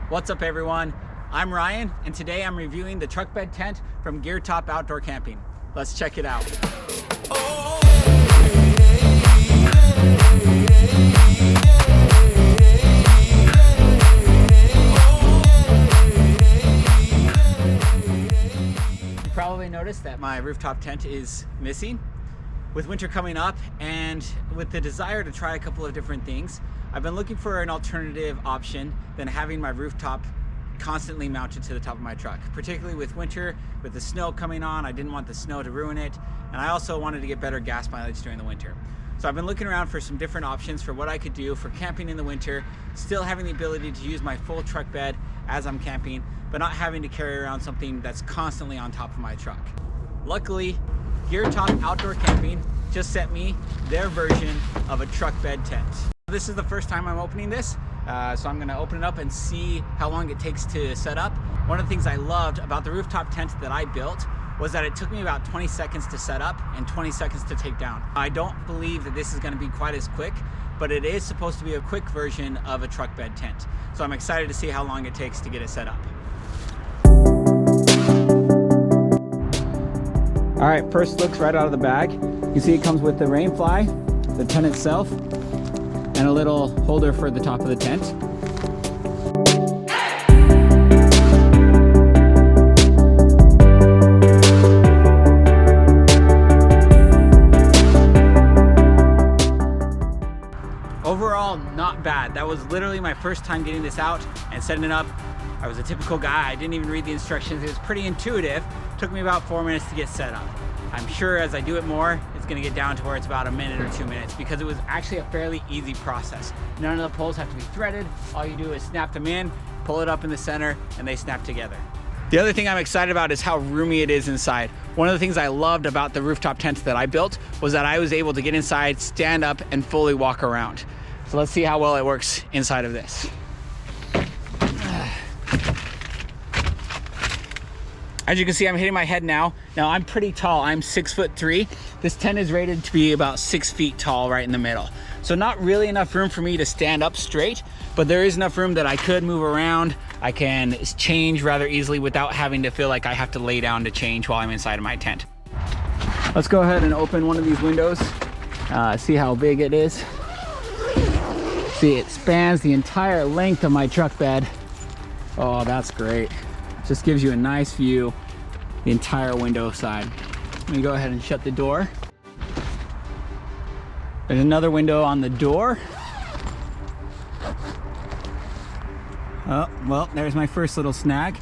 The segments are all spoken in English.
What's up everyone? I'm Ryan and today I'm reviewing the truck bed tent from Geertop Outdoor Camping. Let's check it out. You probably noticed that my rooftop tent is missing. With winter coming up and with the desire to try a couple of different things, I've been looking for an alternative option than having my rooftop constantly mounted to the top of my truck. Particularly with winter, with the snow coming on, I didn't want the snow to ruin it, and I also wanted to get better gas mileage during the winter. So I've been looking around for some different options for what I could do for camping in the winter, still having the ability to use my full truck bed as I'm camping, but not having to carry around something that's constantly on top of my truck. Luckily, Geertop Outdoor Camping just sent me their version of a truck bed tent. This is the first time I'm opening this, so I'm gonna open it up and see how long it takes to set up. One of the things I loved about the rooftop tent that I built was that it took me about 20 seconds to set up and 20 seconds to take down. I don't believe that this is gonna be quite as quick, but it is supposed to be a quick version of a truck bed tent. So I'm excited to see how long it takes to get it set up. All right, first looks right out of the bag. You see it comes with the rain fly, the tent itself, and a little holder for the top of the tent. Overall, not bad. That was literally my first time getting this out and setting it up. I was a typical guy. I didn't even read the instructions. It was pretty intuitive. Took me about 4 minutes to get set up. I'm sure as I do it more, it's gonna get down to where it's about a minute or 2 minutes because it was actually a fairly easy process. None of the poles have to be threaded. All you do is snap them in, pull it up in the center, and they snap together. The other thing I'm excited about is how roomy it is inside. One of the things I loved about the rooftop tent that I built was that I was able to get inside, stand up, and fully walk around. So let's see how well it works inside of this. As you can see, I'm hitting my head now. Now I'm pretty tall, I'm 6'3". This tent is rated to be about 6 feet tall right in the middle. So not really enough room for me to stand up straight, but there is enough room that I could move around. I can change rather easily without having to feel like I have to lay down to change while I'm inside of my tent. Let's go ahead and open one of these windows. See how big it is. See, it spans the entire length of my truck bed. Oh, that's great. Just gives you a nice view, the entire window side. Let me go ahead and shut the door. There's another window on the door. Oh, well, there's my first little snag.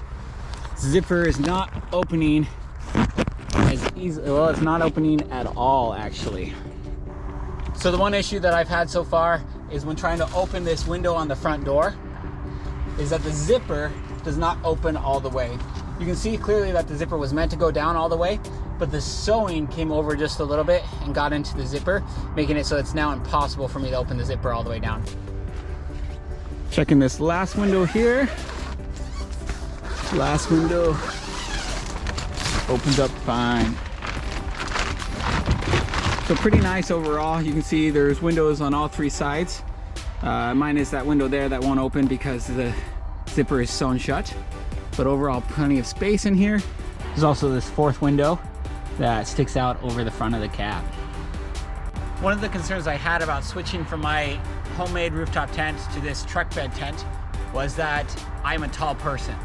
Zipper is not opening as easily. Well, it's not opening at all, actually. So the one issue that I've had so far is when trying to open this window on the front door is that the zipper does not open all the way. You can see clearly that the zipper was meant to go down all the way, but the sewing came over just a little bit and got into the zipper, making it so it's now impossible for me to open the zipper all the way down. Checking this last window here. Last window opens up fine. So pretty nice overall. You can see there's windows on all three sides. Mine is that window there that won't open because the zipper is sewn shut, but overall plenty of space in here. There's also this fourth window that sticks out over the front of the cab. One of the concerns I had about switching from my homemade rooftop tent to this truck bed tent was that I'm a tall person.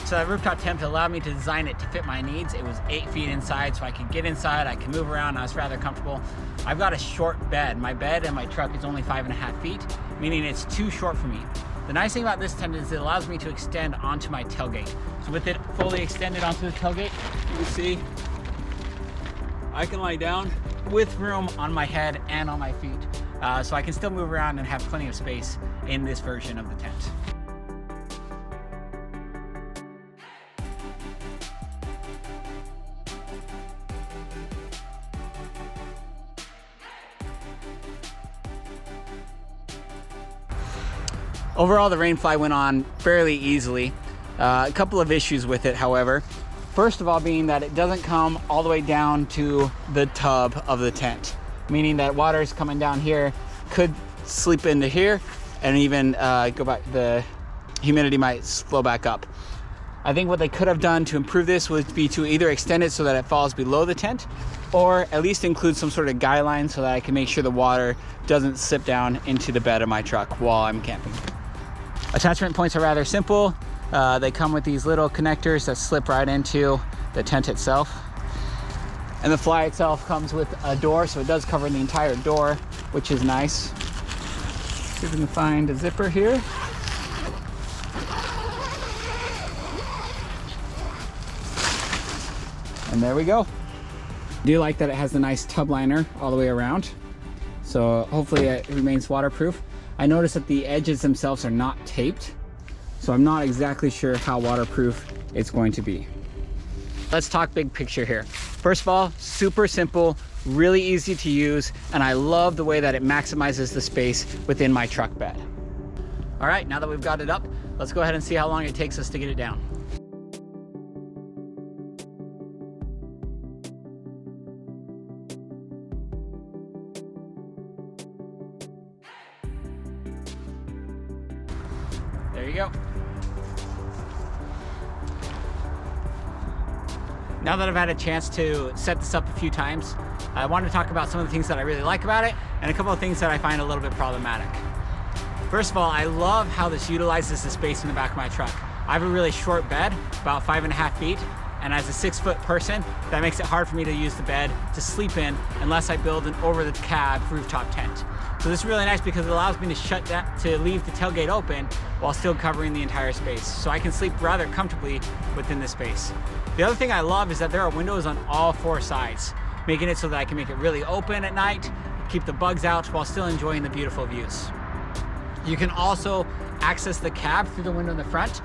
So that rooftop tent allowed me to design it to fit my needs. It was 8 feet inside, so I could get inside, I can move around, I was rather comfortable. I've got a short bed. My bed and my truck is only 5.5 feet, meaning it's too short for me. The nice thing about this tent is it allows me to extend onto my tailgate. So with it fully extended onto the tailgate, you can see I can lie down with room on my head and on my feet. So I can still move around and have plenty of space in this version of the tent. Overall, the rain fly went on fairly easily. A couple of issues with it, however. First of all being that it doesn't come all the way down to the tub of the tent, meaning that water is coming down here, could sleep into here and even go back. The humidity might flow back up. I think what they could have done to improve this would be to either extend it so that it falls below the tent, or at least include some sort of guideline so that I can make sure the water doesn't sip down into the bed of my truck while I'm camping. Attachment points are rather simple. They come with these little connectors that slip right into the tent itself. And the fly itself comes with a door, so it does cover the entire door, which is nice. See if we can find a zipper here. And there we go. I do like that it has a nice tub liner all the way around, so hopefully it remains waterproof. I noticed that the edges themselves are not taped, so I'm not exactly sure how waterproof it's going to be. Let's talk big picture here. First of all, super simple, really easy to use, and I love the way that it maximizes the space within my truck bed. All right, now that we've got it up, let's go ahead and see how long it takes us to get it down. There you go. Now that I've had a chance to set this up a few times, I want to talk about some of the things that I really like about it and a couple of things that I find a little bit problematic. First of all, I love how this utilizes the space in the back of my truck. I have a really short bed, about 5.5 feet, and as a 6-foot person, that makes it hard for me to use the bed to sleep in unless I build an over-the-cab rooftop tent. So this is really nice because it allows me to leave the tailgate open while still covering the entire space. So I can sleep rather comfortably within the space. The other thing I love is that there are windows on all 4 sides, making it so that I can make it really open at night, keep the bugs out while still enjoying the beautiful views. You can also access the cab through the window in the front,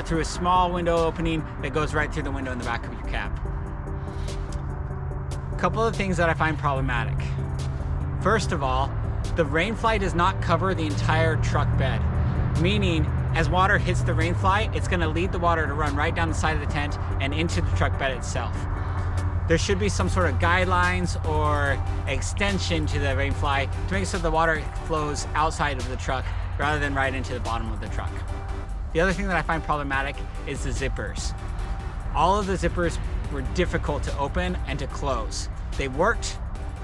through a small window opening that goes right through the window in the back of your cab. A couple of things that I find problematic. First of all, the rainfly does not cover the entire truck bed, meaning as water hits the rainfly, it's going to lead the water to run right down the side of the tent and into the truck bed itself. There should be some sort of guidelines or extension to the rainfly to make it so the water flows outside of the truck rather than right into the bottom of the truck. The other thing that I find problematic is the zippers. All of the zippers were difficult to open and to close. They worked,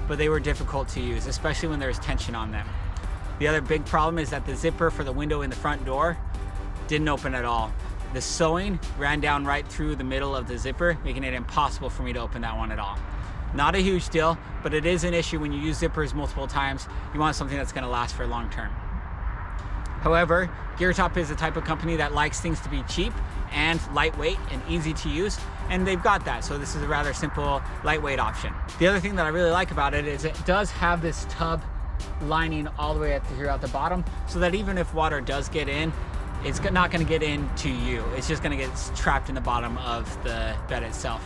but they were difficult to use, especially when there's tension on them. The other big problem is that the zipper for the window in the front door didn't open at all. The sewing ran down right through the middle of the zipper, making it impossible for me to open that one at all. Not a huge deal, but it is an issue when you use zippers multiple times. You want something that's going to last for long term. However, Geertop is the type of company that likes things to be cheap and lightweight and easy to use, and they've got that, so this is a rather simple, lightweight option. The other thing that I really like about it is it does have this tub lining all the way throughout the bottom, so that even if water does get in, it's not going to get into you. It's just going to get trapped in the bottom of the bed itself.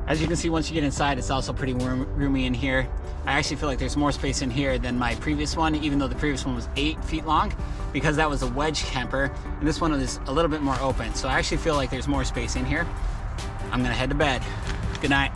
As you can see, once you get inside, it's also pretty roomy in here. I actually feel like there's more space in here than my previous one, even though the previous one was 8 feet long, because that was a wedge camper, and this one is a little bit more open. So I actually feel like there's more space in here. I'm gonna head to bed. Good night.